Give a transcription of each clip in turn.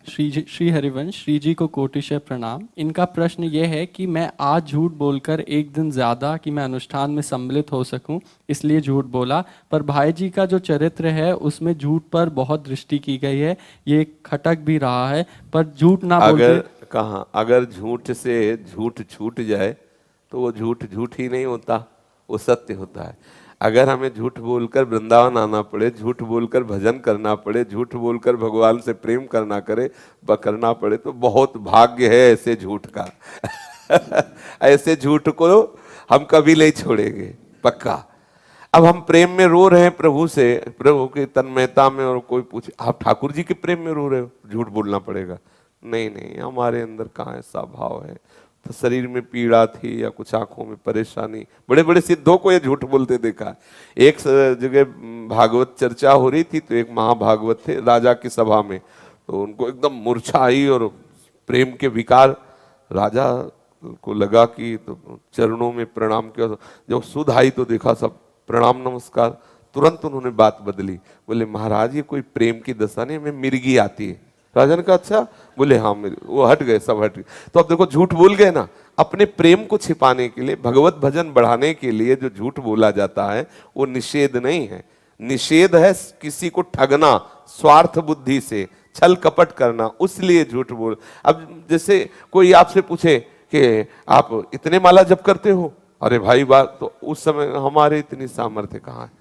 श्री हरिवंश, श्री जी को कोटिशय प्रणाम। इनका प्रश्न ये है कि मैं आज झूठ बोलकर एक दिन ज़्यादा कि मैं अनुष्ठान में सम्मिलित हो सकूं, इसलिए झूठ बोला, पर भाई जी का जो चरित्र है उसमें झूठ पर बहुत दृष्टि की गई है, ये खटक भी रहा है, पर झूठ ना बोलते। अगर झूठ से झूठ छूट जाए तो वो झूठ झूठ ही नहीं होता, वो सत्य होता है। अगर हमें झूठ बोलकर वृंदावन आना पड़े, झूठ बोलकर भजन करना पड़े, झूठ बोलकर भगवान से प्रेम करना पड़े, तो बहुत भाग्य है ऐसे झूठ का। ऐसे झूठ को हम कभी नहीं छोड़ेंगे, पक्का। अब हम प्रेम में रो रहे हैं प्रभु से, प्रभु की तन्मयता में, और कोई पूछे आप ठाकुर जी के प्रेम में रो रहे हो, झूठ बोलना पड़ेगा? नहीं नहीं, हमारे अंदर कहाँ ऐसा भाव है। तो शरीर में पीड़ा थी या कुछ आंखों में परेशानी, बड़े बड़े सिद्धों को ये झूठ बोलते देखा है। एक जगह भागवत चर्चा हो रही थी, तो एक महाभागवत थे राजा की सभा में, तो उनको एकदम मूर्छा आई और प्रेम के विकार, राजा को लगा कि तो चरणों में प्रणाम किया। जब सुध आई तो देखा सब प्रणाम नमस्कार, तुरंत उन्होंने बात बदली, बोले महाराज ये कोई प्रेम की दशा नहीं, हमें मिर्गी आती है। राजा ने कहा अच्छा? बोले हाँ मेरे, वो हट गए, सब हट गए। तो अब देखो झूठ बोल गए ना, अपने प्रेम को छिपाने के लिए, भगवत भजन बढ़ाने के लिए जो झूठ बोला जाता है वो निषेध नहीं है। निषेध है किसी को ठगना, स्वार्थ बुद्धि से छल कपट करना, उसलिए झूठ बोल। अब जैसे कोई आपसे पूछे कि आप इतने माला जप करते हो, अरे भाई बात, तो उस समय हमारे इतनी सामर्थ्य कहाँ है।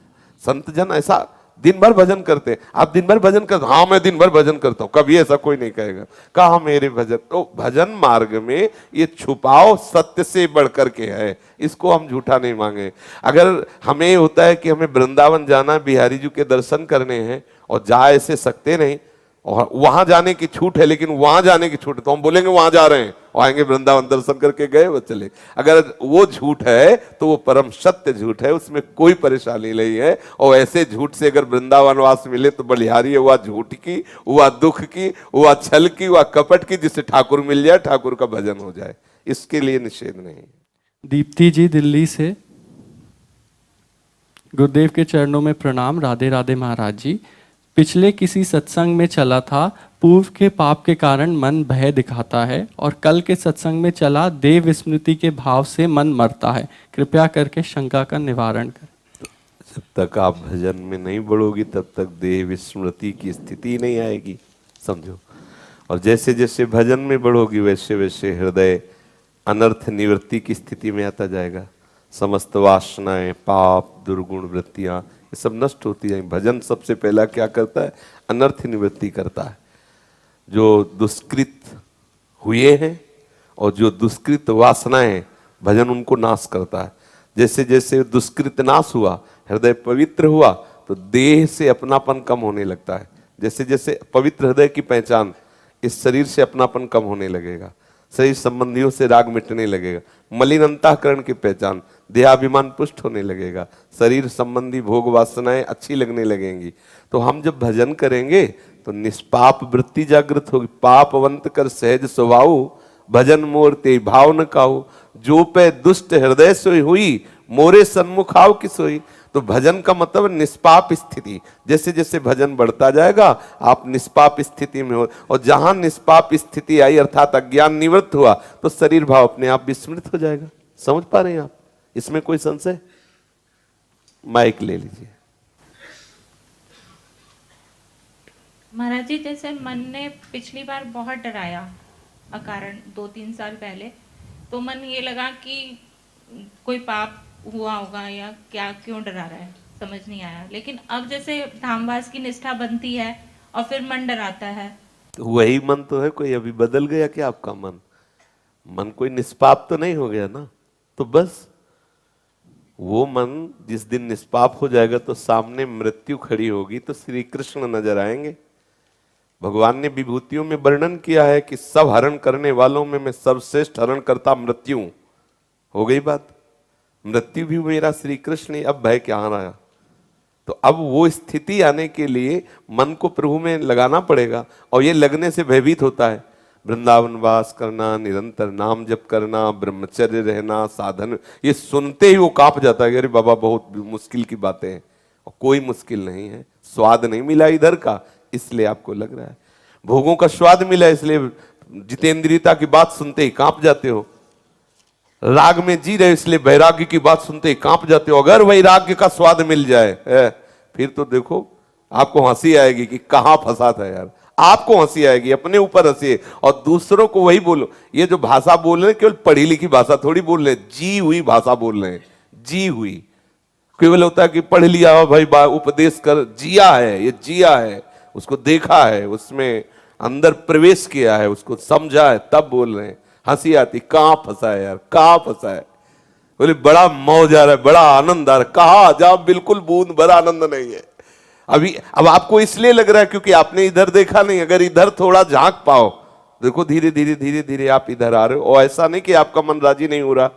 संत जन ऐसा दिन भर भजन करते हैं, आप दिन भर भजन करते, हाँ मैं दिन भर भजन करता हूं, कभी ऐसा कोई नहीं कहेगा। कहा मेरे भजन, तो भजन मार्ग में ये छुपाव सत्य से बढ़कर के है, इसको हम झूठा नहीं मांगे। अगर हमें होता है कि हमें वृंदावन जाना, बिहारी जी के दर्शन करने हैं, और जा ऐसे सकते नहीं, और वहां जाने की छूट है, लेकिन वहां जाने की छूट है, तो हम बोलेंगे वहां जा रहे हैं, और आएंगे वृंदावन दर्शन करके गए वो चले। अगर वो झूठ है तो वो परम सत्य झूठ है, उसमें कोई परेशानी नहीं है। और ऐसे झूठ से अगर वृंदावन वास मिले तो बलिहारी हुआ झूठ की, हुआ दुख की, हुआ छल की, हुआ कपट की, जिससे ठाकुर मिल जाए, ठाकुर का भजन हो जाए, इसके लिए निषेध नहीं। दीप्ति जी दिल्ली से, गुरुदेव के चरणों में प्रणाम। राधे राधे महाराज जी। पिछले किसी सत्संग में चला था, पूर्व के पाप के कारण मन भय दिखाता है, और कल के सत्संग में चला, देव स्मृति के भाव से मन मरता है, कृपया करके शंका का निवारण करें। जब तक आप भजन में नहीं बढ़ोगी तब तक देव स्मृति की स्थिति नहीं आएगी, समझो। और जैसे जैसे भजन में बढ़ोगी वैसे वैसे हृदय अनर्थ निवृत्ति की स्थिति में आता जाएगा। समस्त वासनाएं, पाप, दुर्गुण वृत्तियां, ये सब नष्ट होती जाएंगी। भजन सबसे पहला क्या करता है? अनर्थ निवृत्ति करता है। जो दुष्कृत हुए हैं और जो दुष्कृत वासनाएं, भजन उनको नाश करता है। जैसे जैसे दुष्कृत नाश हुआ, हृदय पवित्र हुआ, तो देह से अपनापन कम होने लगता है। जैसे जैसे पवित्र हृदय की पहचान, इस शरीर से अपनापन कम होने लगेगा, शरीर संबंधियों से राग मिटने लगेगा। मलिन अंतःकरण की पहचान, देहाभिमान पुष्ट होने लगेगा, शरीर संबंधी भोग वासनाएं अच्छी लगने लगेंगी। तो हम जब भजन करेंगे तो निष्पाप वृत्ति जागृत होगी। पापवंत कर सहज स्वभाव, भजन मोर ते भाव न काऊ, जो पे दुष्ट हृदय सोई हुई, मोरे सन्मुख आव की सोई। तो भजन का मतलब निष्पाप स्थिति। जैसे जैसे भजन बढ़ता जाएगा आप निष्पाप स्थिति में हो, और जहां निष्पाप स्थिति आई अर्थात अज्ञान निवृत्त हुआ, तो शरीर भाव अपने आप विस्मृत हो जाएगा। समझ पा रहे हैं आप? इसमें कोई संशय? माइक ले लीजिए। महाराज जी, जैसे मन ने पिछली बार बहुत डराया अकारण, 2-3 साल पहले, तो मन ये लगा कि कोई पाप हुआ होगा या क्या, क्यों डरा रहा है, समझ नहीं आया। लेकिन अब जैसे धामवास की निष्ठा बनती है और फिर मन डराता है। तो वही मन तो है, कोई अभी बदल गया क्या आपका मन? मन कोई निष्पाप तो नहीं हो गया ना। तो बस वो मन जिस दिन निष्पाप हो जाएगा तो सामने मृत्यु खड़ी होगी तो श्री कृष्ण नजर आएंगे। भगवान ने विभूतियों में वर्णन किया है कि सब हरण करने वालों में मैं सर्वश्रेष्ठ हरण करता मृत्यु। हो गई बात, मृत्यु भी मेरा श्री कृष्ण ही, अब भय क्या रहा। तो अब वो स्थिति आने के लिए मन को प्रभु में लगाना पड़ेगा, और ये लगने से भयभीत होता है। वृंदावन वास करना, निरंतर नाम जप करना, ब्रह्मचर्य रहना, साधन, ये सुनते ही वो कांप जाता है, अरे बाबा बहुत मुश्किल की बातें हैं। और कोई मुश्किल नहीं है, स्वाद नहीं मिला इधर का, इसलिए आपको लग रहा है। भोगों का स्वाद मिला इसलिए जितेंद्रियता की बात सुनते ही कांप जाते हो, राग में जी रहे इसलिए वैराग्य की बात सुनते ही कांप जाते हो। अगर वैराग्य का स्वाद मिल जाए फिर तो देखो आपको हंसी आएगी कि कहां फंसा था यार। आपको हंसी आएगी, अपने ऊपर हंसी, और दूसरों को वही बोलो। ये जो भाषा बोल रहे हैं केवल पढ़ी लिखी भाषा थोड़ी बोल रहे हैं, जी हुई भाषा बोल रहे हैं, जी हुई। केवल होता है कि पढ़ लिया भाई उपदेश कर, जिया है, ये जिया है, उसको देखा है, उसमें अंदर प्रवेश किया है, उसको समझा है, तब बोल रहे हैं। हंसी आती, कहां फंसा है यार, कहां फंसा है। बोले बड़ा मौज आ रहा है, बड़ा आनंद आ रहा है। कहा जहां बिल्कुल बूंद भरा आनंद नहीं है अभी। अब आपको इसलिए लग रहा है क्योंकि आपने इधर देखा नहीं। अगर इधर थोड़ा झांक पाओ, देखो धीरे धीरे धीरे धीरे आप इधर आ रहे हो। और ऐसा नहीं कि आपका मन राजी नहीं हो रहा।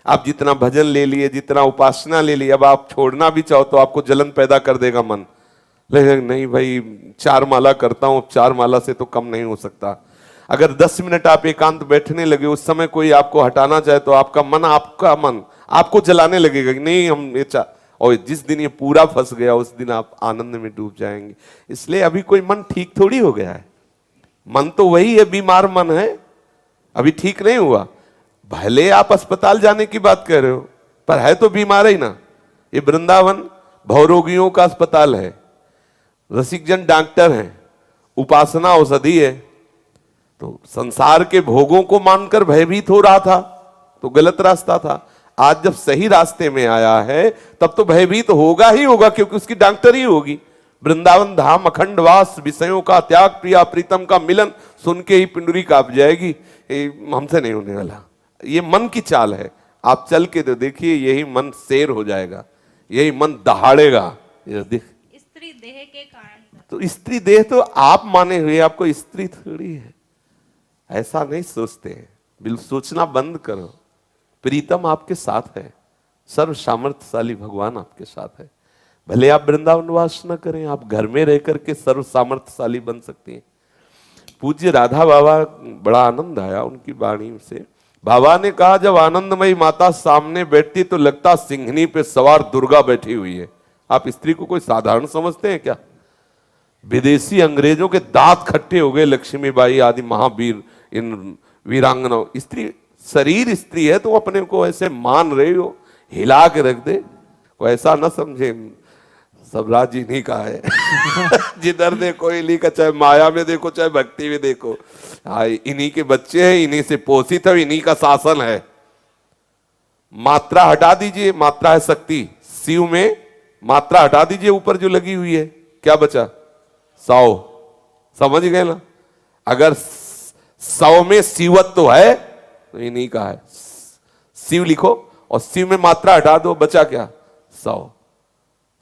आप जितना भजन ले लिए, जितना उपासना ले ली, अब आप छोड़ना भी चाहो तो आपको जलन पैदा कर देगा मन। लेकिन नहीं भाई, 4 माला करता हूं, 4 माला से तो कम नहीं हो सकता। अगर 10 मिनट आप एकांत बैठने लगे, उस समय कोई आपको हटाना चाहे तो आपका मन आपको जलाने लगेगा कि नहीं हम ये और जिस दिन ये पूरा फंस गया उस दिन आप आनंद में डूब जाएंगे। इसलिए अभी कोई मन ठीक थोड़ी हो गया है, मन तो वही है, बीमार मन है, अभी ठीक नहीं हुआ। भले आप अस्पताल जाने की बात कर रहे हो, पर है तो बीमार ही ना। ये वृंदावन भवरोगियों का अस्पताल है, रसिकजन डॉक्टर हैं, उपासना औषधि है। तो संसार के भोगों को मानकर भयभीत हो रहा था तो गलत रास्ता था। आज जब सही रास्ते में आया है तब तो भयभीत होगा ही होगा, क्योंकि उसकी डॉक्टर ही होगी। वृंदावन धाम अखंड वास, विषयों का त्याग, प्रिया प्रीतम का मिलन, सुन के ही पिंडुरी कांप जाएगी। हमसे नहीं होने वाला, ये मन की चाल है। आप चल के तो देखिए, यही मन शेर हो जाएगा, यही मन दहाड़ेगा। स्त्री देह के कारण, तो स्त्री देह तो आप माने हुए, आपको स्त्री थोड़ी है। ऐसा नहीं सोचते हैं, बिल्कुल सोचना बंद करो। प्रीतम आपके साथ है, सर्व सामर्थ्यशाली भगवान आपके साथ है। भले आप वृंदावन वास न करें, आप घर में रह करके सर्व सामर्थ्यशाली बन सकती हैं। पूज्य राधा बाबा, बड़ा आनंद आया उनकी वाणी से। बाबा ने कहा, जब आनंदमयी माता सामने बैठती तो लगता सिंहनी पे सवार दुर्गा बैठी हुई है। आप स्त्री को कोई साधारण समझते हैं क्या? विदेशी अंग्रेजों के दांत खट्टे हो गए लक्ष्मीबाई आदि महावीर, इन वीरांगनाओं। स्त्री, शरीर स्त्री है तो अपने को ऐसे मान रहे हो, हिला के रख दे, कोई ऐसा ना समझे सब राज इन्हीं का है। जिधर देखो इन्हीं का, चाहे माया में देखो चाहे भक्ति में देखो, इन्हीं के बच्चे हैं, इन्हीं से पोषित है, इन्हीं का शासन है। मात्रा हटा दीजिए, मात्रा है शक्ति, शिव में मात्रा हटा दीजिए ऊपर जो लगी हुई है, क्या बचा? 100। समझ गए ना? अगर 100 में शिवत्व तो है तो इन्हीं का है। शिव लिखो और शिव में मात्रा हटा दो, बचा क्या? 100।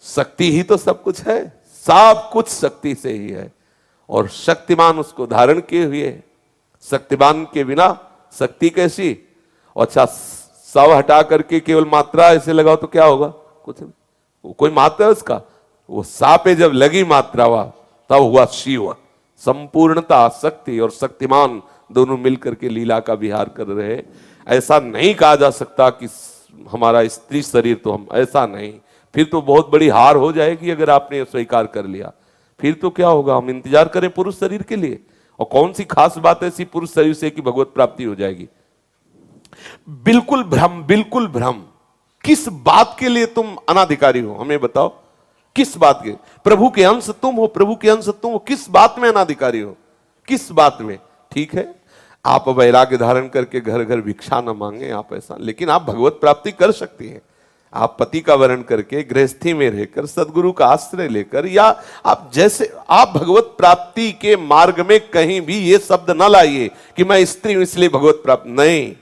शक्ति ही तो सब कुछ है, सब कुछ शक्ति से ही है, और शक्तिमान उसको धारण किए हुए। शक्तिमान के बिना शक्ति कैसी? अच्छा, 100 हटा करके केवल मात्रा ऐसे लगाओ तो क्या होगा? कुछ नहीं, वो कोई मात्रा है उसका। वो सा पे जब लगी मात्रा हुआ तब हुआ शिव। संपूर्णता, शक्ति और शक्तिमान दोनों मिलकर के लीला का विहार कर रहे हैं। ऐसा नहीं कहा जा सकता कि हमारा स्त्री शरीर, तो हम ऐसा नहीं, फिर तो बहुत बड़ी हार हो जाएगी। अगर आपने स्वीकार कर लिया फिर तो क्या होगा? हम इंतजार करें पुरुष शरीर के लिए, और कौन सी खास बात ऐसी पुरुष शरीर से कि भगवत प्राप्ति हो जाएगी? बिल्कुल भ्रम, बिल्कुल भ्रम। किस बात के लिए तुम अनाधिकारी हो, हमें बताओ। किस बात के? प्रभु के अंश तुम हो, प्रभु के अंश तुम हो, किस बात में अनाधिकारी हो? किस बात में? ठीक है, आप वैराग्य धारण करके घर घर भिक्षा न मांगे आप, ऐसा, लेकिन आप भगवत प्राप्ति कर सकती हैं। आप पति का वर्ण करके गृहस्थी में रहकर सदगुरु का आश्रय लेकर, या आप जैसे, आप भगवत प्राप्ति के मार्ग में कहीं भी ये शब्द न लाइए कि मैं स्त्री हूं इसलिए भगवत प्राप्त, नहीं।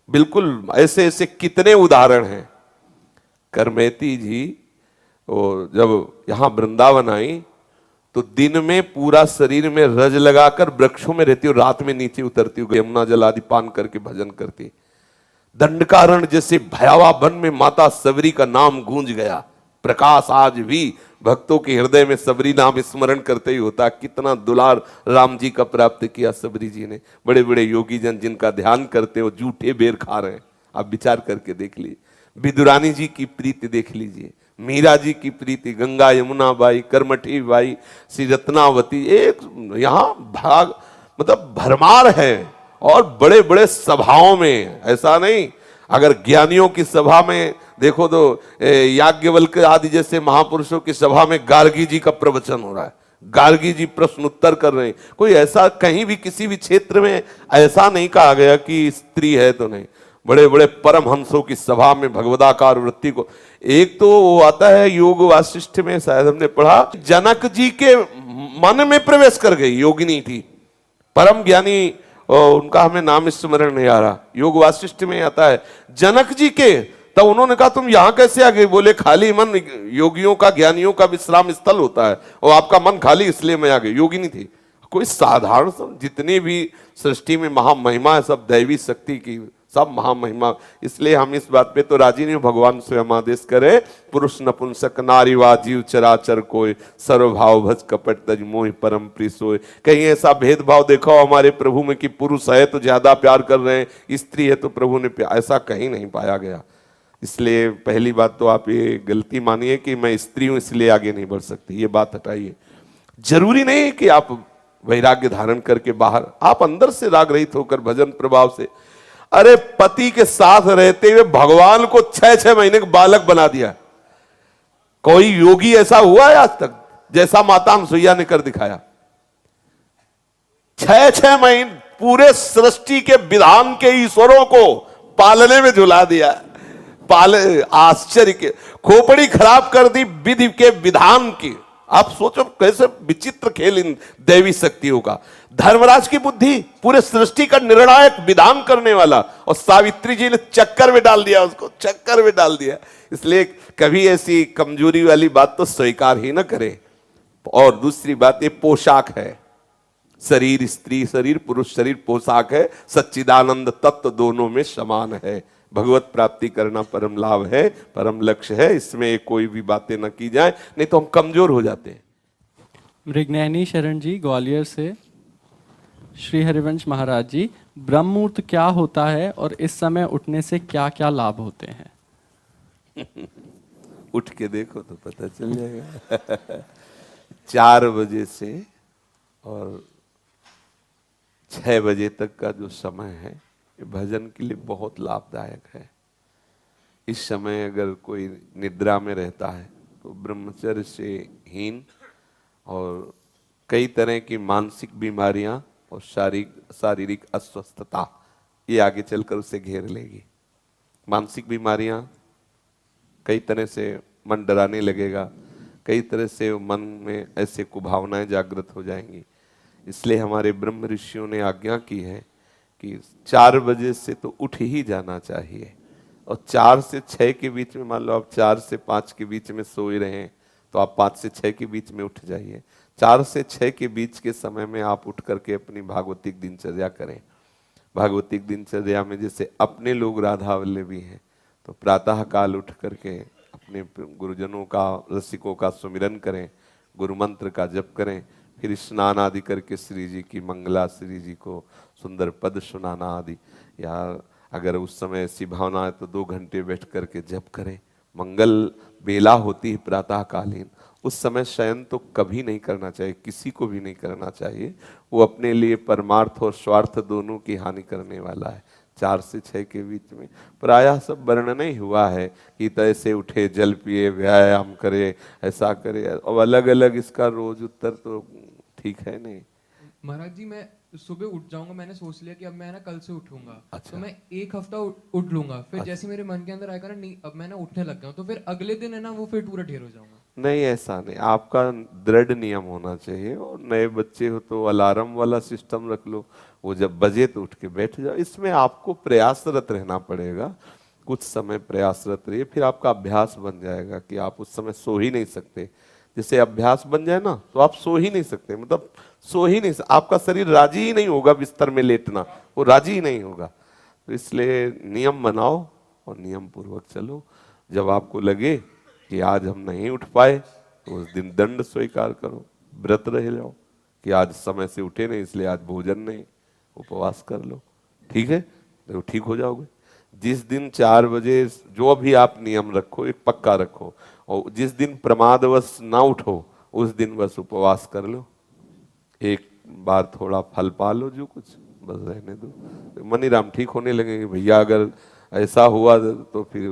बिल्कुल ऐसे ऐसे कितने उदाहरण हैं। करमेती जी वो जब यहां वृंदावन आई तो दिन में पूरा शरीर में रज लगाकर वृक्षों में रहती हूँ, रात में नीचे उतरती हूँ, यमुना जल आदि पान करके भजन करती। दंडकारण जैसे भयावह वन में माता सबरी का नाम गूंज गया। प्रकाश आज भी भक्तों के हृदय में सबरी नाम स्मरण करते ही होता। कितना दुलार राम जी का प्राप्त किया सबरी जी ने। बड़े बड़े योगी जन जिनका ध्यान करते हो जूठे बेर खा रहे हैं, आप विचार करके देख लीजिए। विदुरानी जी की प्रीति देख लीजिए, मीरा जी की प्रीति, गंगा यमुना बाई, कर्मठी बाई, श्री रत्नावती, एक यहाँ भाग मतलब भरमार है। और बड़े बड़े सभाओं में, ऐसा नहीं, अगर ज्ञानियों की सभा में देखो तो याज्ञवल्क्य आदि जैसे महापुरुषों की सभा में गार्गी जी का प्रवचन हो रहा है, गार्गी जी प्रश्न उत्तर कर रहे हैं। कोई ऐसा कहीं भी किसी भी क्षेत्र में ऐसा नहीं कहा गया कि स्त्री है तो नहीं। बड़े बड़े परमहंसों की सभा में भगवदाकार वृत्ति को, एक तो वो आता है योग वासिष्ठ में, शायद हमने पढ़ा, जनक जी के मन में प्रवेश कर गई, योगिनी थी, परम ज्ञानी, उनका हमें नाम स्मरण नहीं आ रहा, योग वासिष्ठ में आता है जनक जी के। तब उन्होंने कहा तुम यहां कैसे आ गए? बोले खाली मन योगियों का, ज्ञानियों का विश्राम स्थल होता है, और आपका मन खाली इसलिए मैं आ गई। योगिनी थी, कोई साधारण सब, जितनी भी सृष्टि में महामहिमा है सब दैवी शक्ति की, सब महामहिमा। इसलिए हम इस बात पे तो राजी नहीं, भगवान स्वयं आदेश करे, पुरुष नपुंसक नारी वा जीव चराचर कोय, सर्वभाव भज कपट तज मोहि परम प्रिय सोय। कहीं ऐसा भेदभाव देखो हमारे प्रभु में कि पुरुष है तो ज्यादा प्यार कर रहे हैं, स्त्री है तो प्रभु ने प्यार, ऐसा कहीं नहीं पाया गया। इसलिए पहली बात तो आप ये गलती मानिए कि मैं स्त्री हूं इसलिए आगे नहीं बढ़ सकती, ये बात हटाइए। जरूरी नहीं कि आप वैराग्य धारण करके बाहर, आप अंदर से राग रहित होकर भजन प्रभाव से, अरे पति के साथ रहते हुए भगवान को 6-6 महीने का बालक बना दिया। कोई योगी ऐसा हुआ है आज तक जैसा माता अनसुईया ने कर दिखाया? 6-6 महीने पूरे सृष्टि के विधान के ईश्वरों को पालने में झुला दिया। आश्चर्य के खोपड़ी खराब कर दी विधि के विधान की। आप सोचो कैसे विचित्र खेल इन दैवी शक्तियों का। धर्मराज की बुद्धि पूरे सृष्टि का निर्णायक विधान करने वाला, और सावित्री जी ने चक्कर में डाल दिया, उसको चक्कर में डाल दिया। इसलिए कभी ऐसी कमजोरी वाली बात तो स्वीकार ही ना करें। और दूसरी बात, ये पोशाक है, शरीर स्त्री शरीर, पुरुष शरीर पोशाक है, सच्चिदानंद तत्व दोनों में समान है। भगवत प्राप्ति करना परम लाभ है, परम लक्ष्य है, इसमें कोई भी बातें न की जाए, नहीं तो हम कमजोर हो जाते हैं। मृगनयनी शरण जी ग्वालियर से, श्री हरिवंश महाराज जी, ब्रह्म मुहूर्त क्या होता है और इस समय उठने से क्या क्या लाभ होते हैं? उठ के देखो तो पता चल जाएगा। 4 बजे से और 6 बजे तक का जो समय है ये भजन के लिए बहुत लाभदायक है। इस समय अगर कोई निद्रा में रहता है तो ब्रह्मचर्य से हीन और कई तरह की मानसिक बीमारियां और शारीरिक अस्वस्थता ये आगे चलकर उसे घेर लेगी। मानसिक बीमारियां, कई तरह से मन डराने लगेगा, कई तरह से मन में ऐसे कुभावनाएं जागृत हो जाएंगी। इसलिए हमारे ब्रह्म ऋषियों ने आज्ञा की है कि 4 बजे से तो उठ ही जाना चाहिए, और 4 से 6 के बीच में, मान लो आप 4 से 5 के बीच में सोए रहे हैं तो आप 5 से 6 के बीच में उठ जाइए। 4 से 6 के बीच के समय में आप उठ करके अपनी भागवतिक दिनचर्या करें। भागवतिक दिनचर्या में जैसे अपने लोग राधा वल्लभी हैं तो प्रातः काल उठ करके अपने गुरुजनों का, रसिकों का सुमिरन करें, गुरु मंत्र का जप करें, फिर स्नान आदि करके श्री जी की मंगला, श्री जी को सुंदर पद सुनाना आदि, या अगर उस समय ऐसी भावना है तो 2 घंटे बैठ करके जप करें। मंगल बेला होती है प्रातः कालीन, उस समय शयन तो कभी नहीं करना चाहिए, किसी को भी नहीं करना चाहिए। वो अपने लिए परमार्थ और स्वार्थ दोनों की हानि करने वाला है। 4 से 6 के बीच में प्रायः सब वर्णन ही हुआ है कि तैसे उठे, जल पिए, व्यायाम करे, ऐसा करे, और अलग अलग इसका रोज उत्तर तो ठीक है नहीं। महाराज जी, मैं सुबह उठ जाऊंगा, मैंने सोच लिया कि अब मैं ना कल से उठूंगा। अच्छा। तो मैं 1 हफ्ता उठ लूंगा, फिर जैसे मेरे मन के अंदर आएगा ना, नहीं अब मैं ना उठने लग गया हूं, तो फिर अगले दिन है ना वो फिर पूरा ढेर हो जाऊंगा। नहीं, ऐसा नहीं, आपका दृढ़ नियम होना चाहिए। और नए बच्चे हो तो अलार्म वाला सिस्टम रख लो, वो जब बजे तो उठ के बैठ जाओ। इसमें आपको प्रयासरत रहना पड़ेगा, कुछ समय प्रयासरत रहिए, फिर आपका अभ्यास बन जाएगा कि आप उस समय सो ही नहीं सकते। जैसे अभ्यास बन जाए ना तो आप सो ही नहीं सकते, मतलब सो ही नहीं सकते, आपका शरीर राजी ही नहीं होगा बिस्तर में लेटना, वो राजी ही नहीं होगा। तो इसलिए नियम बनाओ और नियम पूर्वक चलो। जब आपको लगे कि आज हम नहीं उठ पाए तो उस दिन दंड स्वीकार करो, व्रत रह जाओ कि आज समय से उठे नहीं इसलिए आज भोजन नहीं, उपवास कर लो, ठीक है, तो ठीक हो जाओगे। जिस दिन 4 बजे जो भी आप नियम रखो, एक पक्का रखो, और जिस दिन प्रमादवश ना उठो उस दिन बस उपवास कर लो, एक बार थोड़ा फल पा लो, जो कुछ बस रहने दो। मनीराम ठीक होने लगेंगे। भैया अगर ऐसा हुआ तो फिर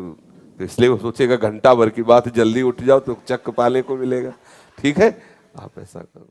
तो इसलिए वो सोचेगा घंटा भर की बात, जल्दी उठ जाओ तो चक्क पाले को मिलेगा। ठीक है, आप ऐसा करो।